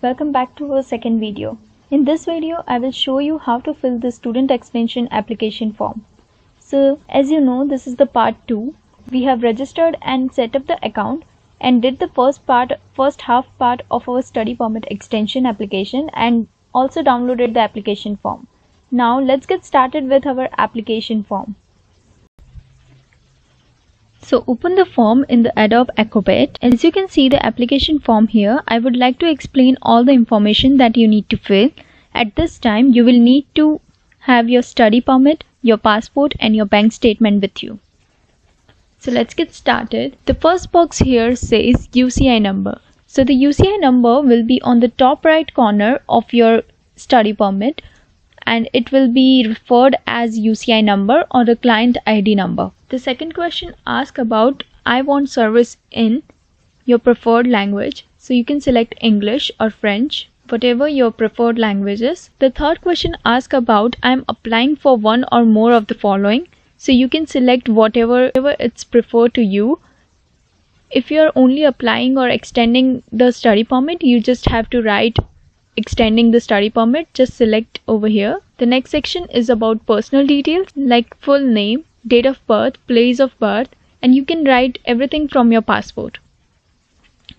welcome back to our second video. In this video, I will show you how to fill the student extension application form. So, as you know, this is the part 2. We have registered and set up the account and did the first half part of our study permit extension application and also downloaded the application form. Now, let's get started with our application form. So open the form in the Adobe Acrobat. As you can see the application form here, I would like to explain all the information that you need to fill. At this time, you will need to have your study permit, your passport and your bank statement with you. So let's get started. The first box here says UCI number. So the UCI number will be on the top right corner of your study permit and it will be referred as UCI number or the client ID number. The second question asks about I want service in your preferred language. So you can select English or French, whatever your preferred language is. The third question asks about I am applying for one or more of the following. So you can select whatever it's preferred to you. If you are only applying or extending the study permit, you just have to write extending the study permit, just select over here. The next section is about personal details like full name, date of birth, place of birth, and you can write everything from your passport.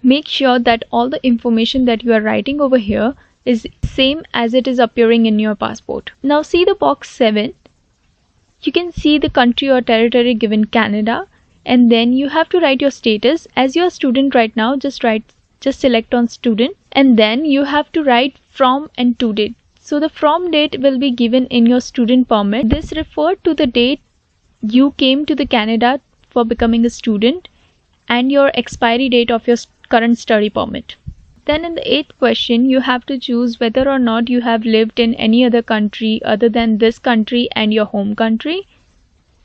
Make sure that all the information that you are writing over here is same as it is appearing in your passport. Now see the box 7. You can see the country or territory given Canada, and then you have to write your status. As you are a student right now, just select on student, and then you have to write from and to date. So the from date will be given in your student permit. This referred to the date you came to the Canada for becoming a student and your expiry date of your current study permit. Then in the 8th question, you have to choose whether or not you have lived in any other country other than this country and your home country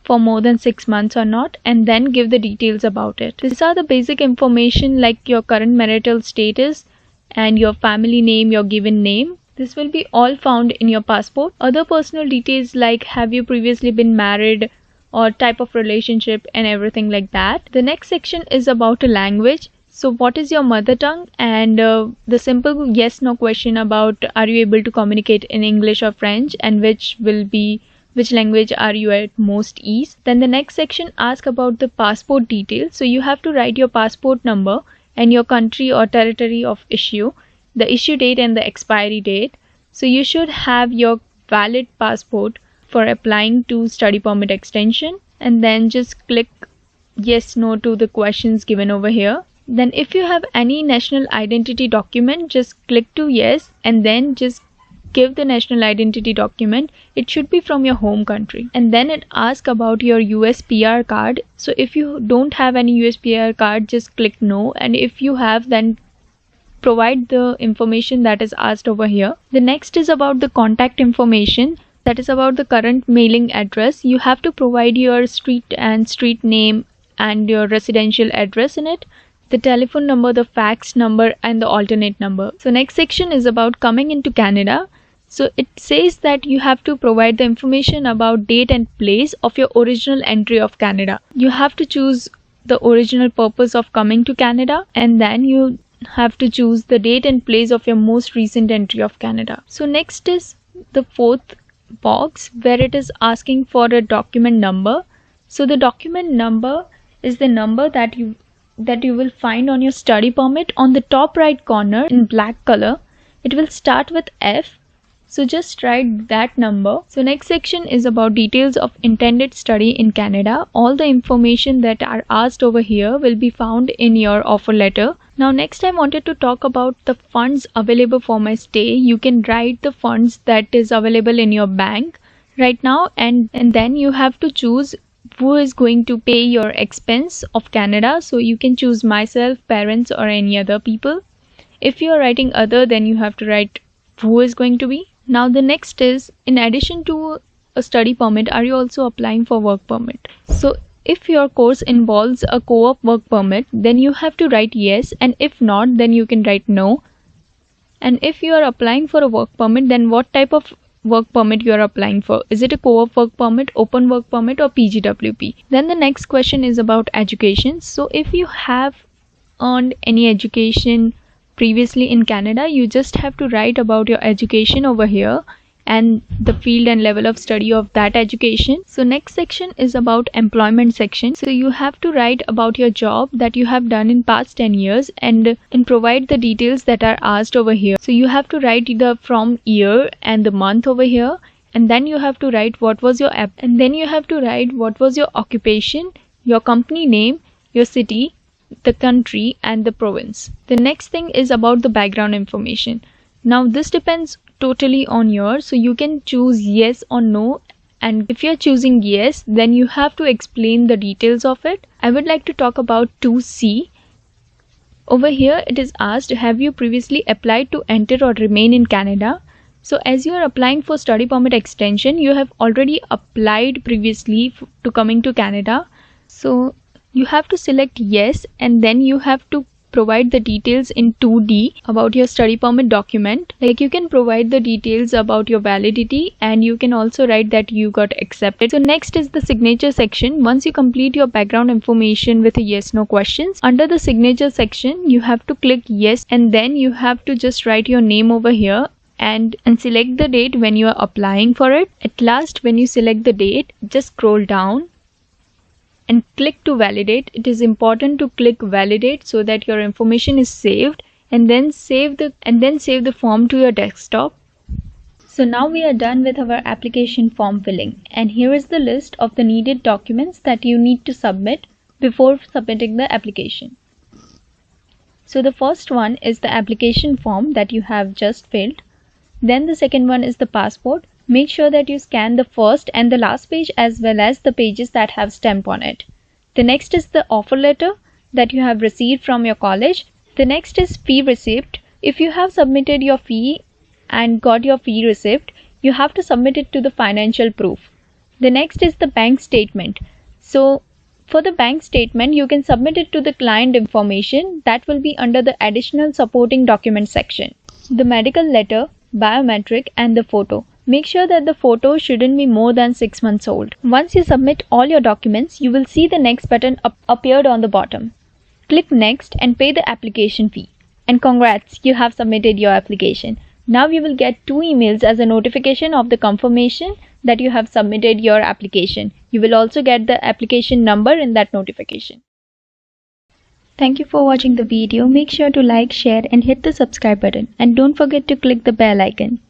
for more than 6 months or not, and then give the details about it. These are the basic information like your current marital status and your family name, your given name. This will be all found in your passport. Other personal details like have you previously been married or type of relationship and everything like that. The next section is about a language. So what is your mother tongue, and the simple yes no question about are you able to communicate in English or French, and which language are you at most ease. Then the next section asks about the passport details. So you have to write your passport number and your country or territory of issue, the issue date and the expiry date. So you should have your valid passport for applying to study permit extension, and then just click yes no to the questions given over here. Then if you have any national identity document, just click to yes and then just give the national identity document. It should be from your home country. And then it asks about your US PR card. So if you don't have any US PR card, just click no, and if you have, then provide the information that is asked over here. The next is about the contact information, that is about the current mailing address. You have to provide your street name and your residential address in it, the telephone number, the fax number and the alternate number. So next section is about coming into Canada. So it says that you have to provide the information about date and place of your original entry of Canada. You have to choose the original purpose of coming to Canada, and then you have to choose the date and place of your most recent entry of Canada. So next is the 4th box where it is asking for a document number. So the document number is the number that you will find on your study permit on the top right corner in black color. It will start with F. So just write that number. So next section is about details of intended study in Canada. All the information that are asked over here will be found in your offer letter. Now next I wanted to talk about the funds available for my stay. You can write the funds that is available in your bank right now, and then you have to choose who is going to pay your expense of Canada. So you can choose myself, parents or any other people. If you are writing other, then you have to write who is going to be. Now the next is, in addition to a study permit, are you also applying for work permit? So if your course involves a co-op work permit, then you have to write yes, and if not, then you can write no. And if you are applying for a work permit, then what type of work permit you are applying for? Is it a co-op work permit, open work permit or PGWP? Then the next question is about education. So if you have earned any education previously in Canada, you just have to write about your education over here and the field and level of study of that education. So next section is about employment section. So you have to write about your job that you have done in past 10 years and provide the details that are asked over here. So you have to write the from year and the month over here, and then you have to write what was your occupation, your company name, your city, the country and the province. The next thing is about the background information. Now this depends totally on yours, so you can choose yes or no, and if you're choosing yes, then you have to explain the details of it. I would like to talk about 2C. Over here it is asked, have you previously applied to enter or remain in Canada? So as you are applying for study permit extension, you have already applied previously to coming to Canada. So you have to select yes, and then you have to provide the details in 2D about your study permit document. Like you can provide the details about your validity, and you can also write that you got accepted. So next is the signature section. Once you complete your background information with a yes no questions, under the signature section you have to click yes, and then you have to just write your name over here and select the date when you are applying for it. At last, when you select the date, just scroll down and click to validate. It is important to click validate so that your information is saved, and then save the form to your desktop. So now we are done with our application form filling, and here is the list of the needed documents that you need to submit before submitting the application. So the first one is the application form that you have just filled. Then the second one is the passport. Make sure that you scan the first and the last page as well as the pages that have stamp on it. The next is the offer letter that you have received from your college. The next is fee receipt. If you have submitted your fee and got your fee receipt, you have to submit it to the financial proof. The next is the bank statement. So for the bank statement, you can submit it to the client information that will be under the additional supporting document section. The medical letter, biometric and the photo. Make sure that the photo shouldn't be more than 6 months old. Once you submit all your documents, you will see the next button appeared on the bottom. Click next and pay the application fee. And congrats, you have submitted your application. Now you will get 2 emails as a notification of the confirmation that you have submitted your application. You will also get the application number in that notification. Thank you for watching the video. Make sure to like, share and hit the subscribe button. And don't forget to click the bell icon.